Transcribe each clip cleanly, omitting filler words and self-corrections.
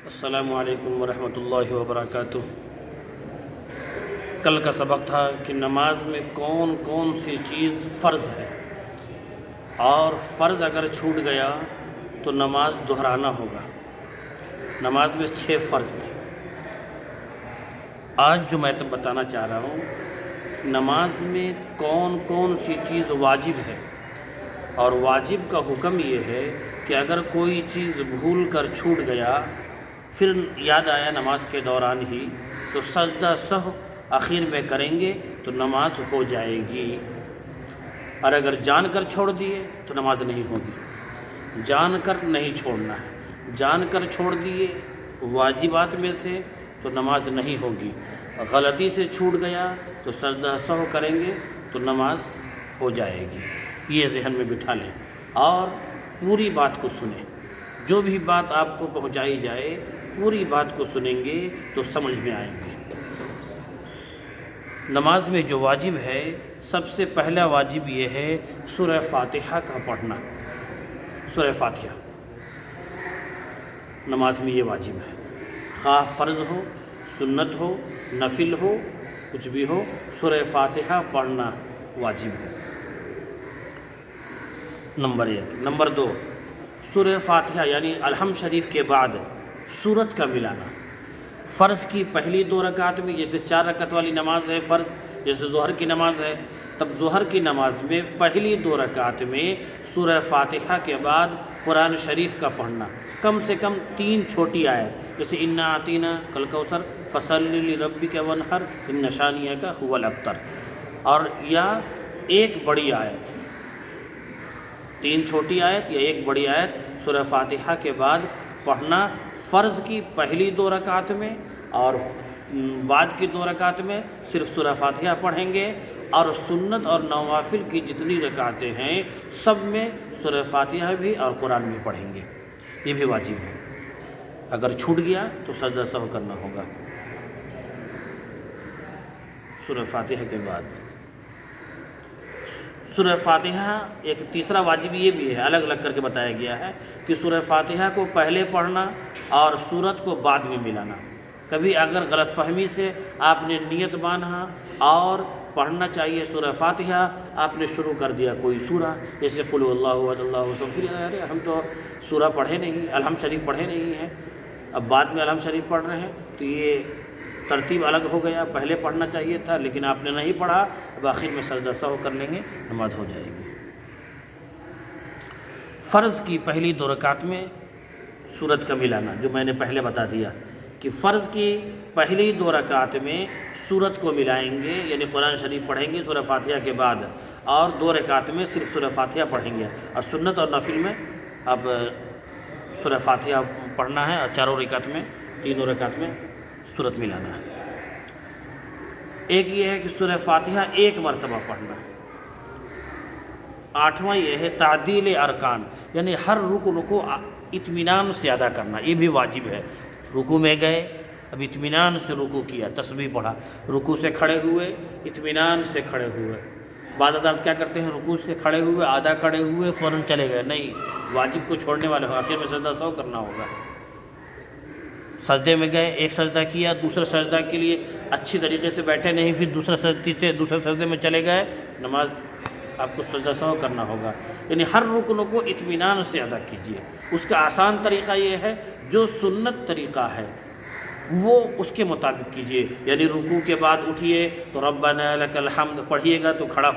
السلام علیکم ورحمۃ اللہ وبرکاتہ۔ کل کا سبق تھا کہ نماز میں کون کون سی چیز فرض ہے، اور فرض اگر چھوٹ گیا تو نماز دہرانا ہوگا۔ نماز میں 6 فرض تھے۔ آج جو میں بتانا چاہ رہا ہوں، نماز میں کون کون سی چیز واجب ہے، اور واجب کا حکم یہ ہے کہ اگر کوئی چیز بھول کر چھوٹ گیا، پھر یاد آیا نماز کے دوران ہی، تو سجدہ سہو آخر میں کریں گے تو نماز ہو جائے گی۔ اور اگر جان کر چھوڑ دیے تو نماز نہیں ہوگی۔ جان کر نہیں چھوڑنا ہے، جان کر چھوڑ دیے واجبات میں سے تو نماز نہیں ہوگی۔ غلطی سے چھوٹ گیا تو سجدہ سہو کریں گے تو نماز ہو جائے گی۔ یہ ذہن میں بٹھا لیں اور پوری بات کو سنیں۔ جو بھی بات آپ کو پہنچائی جائے، پوری بات کو سنیں گے تو سمجھ میں آئیں گی۔ نماز میں جو واجب ہے، سب سے پہلا واجب یہ ہے سورہ فاتحہ کا پڑھنا۔ سورہ فاتحہ نماز میں یہ واجب ہے، خواہ فرض ہو، سنت ہو، نفل ہو، کچھ بھی ہو، سورہ فاتحہ پڑھنا واجب ہے۔ نمبر 1۔ نمبر 2، سورہ فاتحہ یعنی الحمد شریف کے بعد سورت کا ملانا۔ فرض کی پہلی 2 رکعت میں، جیسے 4 رکعت والی نماز ہے فرض، جیسے ظہر کی نماز ہے، تب ظہر کی نماز میں پہلی 2 رکعت میں سورہ فاتحہ کے بعد قرآن شریف کا پڑھنا، کم سے کم 3 چھوٹی آیت، جیسے انا اعطینا کل کوثر فصلی لربک وانحر ان شانئک هو الابتر، اور یا ایک بڑی آیت، 3 چھوٹی آیت یا ایک بڑی آیت سورہ فاتحہ کے بعد پڑھنا فرض کی پہلی 2 رکعت میں، اور بعد کی 2 رکعت میں صرف سورہ فاتحہ پڑھیں گے، اور سنت اور نوافل کی جتنی رکعتیں ہیں سب میں سورہ فاتحہ بھی اور قرآن بھی پڑھیں گے۔ یہ بھی واجب ہے۔ اگر چھوٹ گیا تو سجدہ سہو کرنا ہوگا سورہ فاتحہ کے بعد۔ سورہ فاتحہ ایک تیسرا واجب یہ بھی ہے، الگ الگ کر کے بتایا گیا ہے کہ سورہ فاتحہ کو پہلے پڑھنا اور سورت کو بعد میں ملانا۔ کبھی اگر غلط فہمی سے آپ نے نیت باندھا اور پڑھنا چاہیے سورہ فاتحہ، آپ نے شروع کر دیا کوئی سورہ، جیسے قل هو اللہ احد اللہ الصمد، پھر ارے ہم تو سورہ پڑھے نہیں، الحمد شریف پڑھے نہیں ہیں، اب بعد میں الحمد شریف پڑھ رہے ہیں، تو یہ ترتیب الگ ہو گیا، پہلے پڑھنا چاہیے تھا لیکن آپ نے نہیں پڑھا، اب آخر میں سجدہ سہو کر لیں گے، نماز ہو جائے گی۔ فرض کی پہلی 2 رکعت میں سورت کا ملانا، جو میں نے پہلے بتا دیا کہ فرض کی پہلی 2 رکعت میں سورت کو ملائیں گے، یعنی قرآن شریف پڑھیں گے سورہ فاتحہ کے بعد، اور 2 رکعت میں صرف سورہ فاتحہ پڑھیں گے، اور سنت اور نفل میں اب سورہ فاتحہ پڑھنا ہے، اور 4 رکعت میں 3 رکعت میں سورت ملانا ہے۔ ایک یہ ہے کہ سورہ فاتحہ 1 مرتبہ پڑھنا۔ 8واں یہ ہے تعدیل ارکان، یعنی ہر رکن کو اطمینان سے ادا کرنا، یہ بھی واجب ہے۔ رکوع میں گئے، اب اطمینان سے رکوع کیا، تسبیح پڑھا، رکوع سے کھڑے ہوئے، اطمینان سے کھڑے ہوئے۔ بعض حضرات کیا کرتے ہیں، رکوع سے کھڑے ہوئے، آدھا کھڑے ہوئے، فوراً چلے گئے، نہیں، واجب کو چھوڑنے والے ہو، آخر میں سجدہ سہو کرنا ہوگا۔ سجدے میں گئے، ایک سجدہ کیا، دوسرے سجدہ کے لیے اچھی طریقے سے بیٹھے نہیں، پھر دوسرے سجدے میں چلے گئے، نماز آپ کو سجدہ سہو کرنا ہوگا۔ یعنی ہر رکن کو اطمینان سے ادا کیجیے۔ اس کا آسان طریقہ یہ ہے، جو سنت طریقہ ہے وہ اس کے مطابق کیجیے، یعنی رکوع کے بعد اٹھیے تو ربنا لک الحمد پڑھیے گا تو کھڑا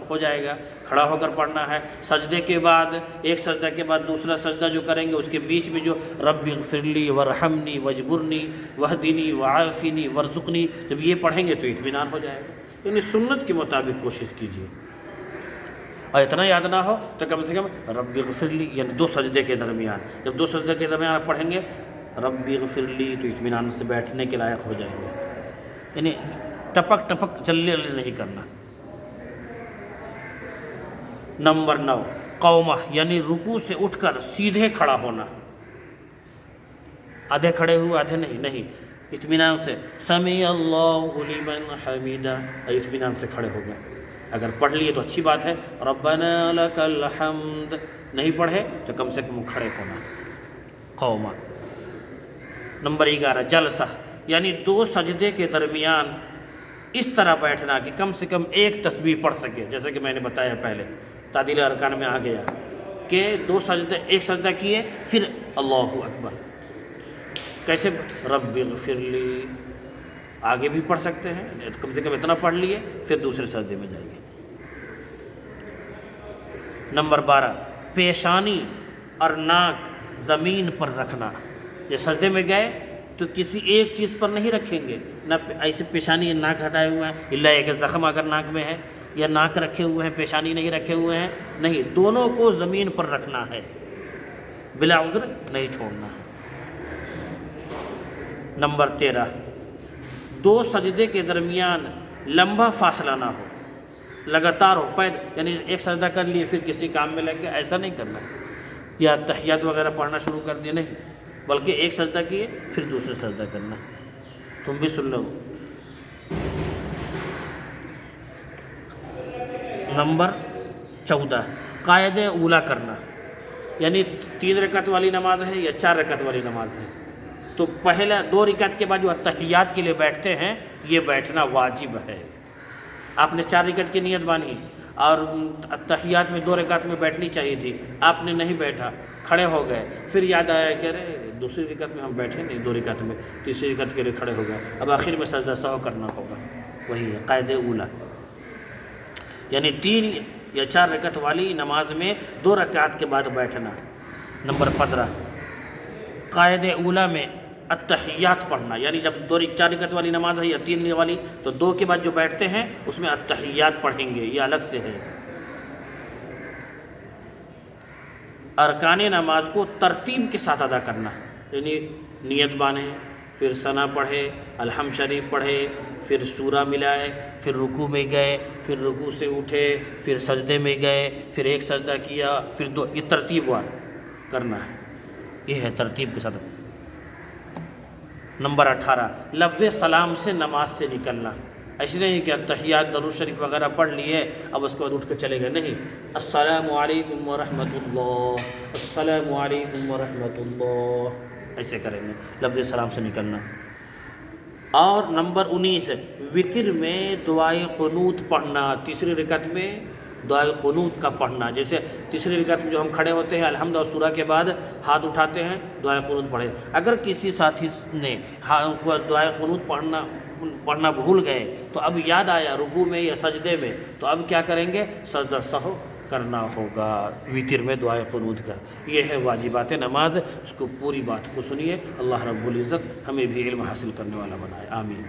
ہو جائے گا، کھڑا ہو کر پڑھنا ہے۔ سجدے کے بعد ایک سجدہ کے بعد دوسرا سجدہ جو کریں گے، اس کے بیچ میں جو رب اغفر لی ورحمنی واجبرنی واہدنی وعافنی وارزقنی، جب یہ پڑھیں گے تو اطمینان ہو جائے گا۔ یعنی سنت کے مطابق کوشش کیجیے، اور اتنا یاد نہ ہو تو کم سے کم رب اغفر لی، یعنی 2 سجدے کے درمیان، جب 2 سجدے کے درمیان آپ پڑھیں گے رب اغفر لی تو اطمینان سے بیٹھنے کے لائق ہو جائیں گے۔ یعنی ٹپک ٹپک جلدی نہیں کرنا۔ نمبر 9، قومہ، یعنی رکوع سے اٹھ کر سیدھے کھڑا ہونا، آدھے کھڑے ہوئے آدھے نہیں، اطمینان سے سمیع اللہ لمن حمیدہ، اطمینان سے کھڑے ہو گئے۔ اگر پڑھ لیے تو اچھی بات ہے، ربنا لک الحمد نہیں پڑھے تو کم سے کم کھڑے ہونا، قومہ۔ نمبر 11 جلسہ، یعنی دو سجدے کے درمیان اس طرح بیٹھنا کہ کم سے کم ایک تسبیح پڑھ سکے، جیسا کہ میں نے بتایا پہلے تعدیل ارکان میں آ گیا کہ دو سجدے، ایک سجدہ کیے پھر اللہ اکبر، کیسے رب اغفر لی، آگے بھی پڑھ سکتے ہیں، کم سے کم اتنا پڑھ لیے پھر دوسرے سجدے میں جائیے۔ نمبر 12 پیشانی اور ناک زمین پر رکھنا، یہ سجدے میں گئے تو کسی ایک چیز پر نہیں رکھیں گے، نہ ایسے پیشانی ناک ہٹائے ہوئے ہیں، الا ایک زخم اگر ناک میں ہے، یا ناک رکھے ہوئے ہیں پیشانی نہیں رکھے ہوئے ہیں، نہیں، دونوں کو زمین پر رکھنا ہے، بلا عذر نہیں چھوڑنا ہے۔ نمبر 13 دو سجدے کے درمیان لمبا فاصلہ نہ ہو، لگاتار ہو، یعنی ایک سجدہ کر لیے پھر کسی کام میں لگ گئے، ایسا نہیں کرنا، یا تحیات وغیرہ پڑھنا شروع کر دیے، نہیں، بلکہ ایک سجدہ کیے پھر دوسرے سجدہ کرنا۔ تم بھی سن لو۔ نمبر 14 قائد اولا کرنا، یعنی 3 رکعت والی نماز ہے یا 4 رکعت والی نماز ہے، تو پہلا 2 رکعت کے بعد جو تحیات کے لیے بیٹھتے ہیں یہ بیٹھنا واجب ہے۔ آپ نے 4 رکعت کی نیت باندھی اور تحیات میں 2 رکعت میں بیٹھنی چاہیے تھی، آپ نے نہیں بیٹھا، کھڑے ہو گئے، پھر یاد آیا کہ ارے دوسری رکعت میں ہم بیٹھے نہیں، 2 رکعت میں، تیسری رکعت کے لیے کھڑے ہو گئے، اب آخر میں سجدہ سہو کرنا ہوگا، وہی ہے قائد اولا، یعنی 3 یا 4 رکعت والی نماز میں 2 رکعت کے بعد بیٹھنا۔ نمبر 15 قائد اولا میں التحیات پڑھنا، یعنی جب 4 رکعت والی نماز ہے یا 3 والی تو 2 کے بعد جو بیٹھتے ہیں اس میں التحیات پڑھیں گے، یہ الگ سے ہے۔ ارکان نماز کو ترتیب کے ساتھ ادا کرنا، یعنی نیت باندھے، پھر ثنا پڑھے، الحمد شریف پڑھے، پھر سورہ ملائے، پھر رکوع میں گئے، پھر رکوع سے اٹھے، پھر سجدے میں گئے، پھر ایک سجدہ کیا، پھر 2، یہ ترتیب وار کرنا ہے، یہ ہے ترتیب کے ساتھ۔ نمبر 18 لفظ سلام سے نماز سے نکلنا، ایسے نہیں کہ تحیات درود شریف وغیرہ پڑھ لیے اب اس کے بعد اٹھ کے چلے گئے، نہیں، السلام علیکم ورحمۃ اللہ، السلام علیکم ورحمۃ اللہ، ایسے کریں گے، لفظ سلام سے نکلنا۔ اور نمبر 19 وتر میں دعائے قنوت پڑھنا، تیسری رکعت میں دعائے قنوت کا پڑھنا، جیسے تیسری رکعت میں جو ہم کھڑے ہوتے ہیں الحمد اور سورہ کے بعد ہاتھ اٹھاتے ہیں، دعائے قنوت پڑھے۔ اگر کسی ساتھی نے دعائے قنوت پڑھنا بھول گئے تو اب یاد آیا رکوع میں یا سجدے میں، تو اب کیا کریں گے، سجدہ سہو کرنا ہوگا وتر میں دعائے قنوت کا۔ یہ ہے واجبات نماز، اس کو پوری بات کو سنیے، اللہ رب العزت ہمیں بھی علم حاصل کرنے والا بنائے، آمین۔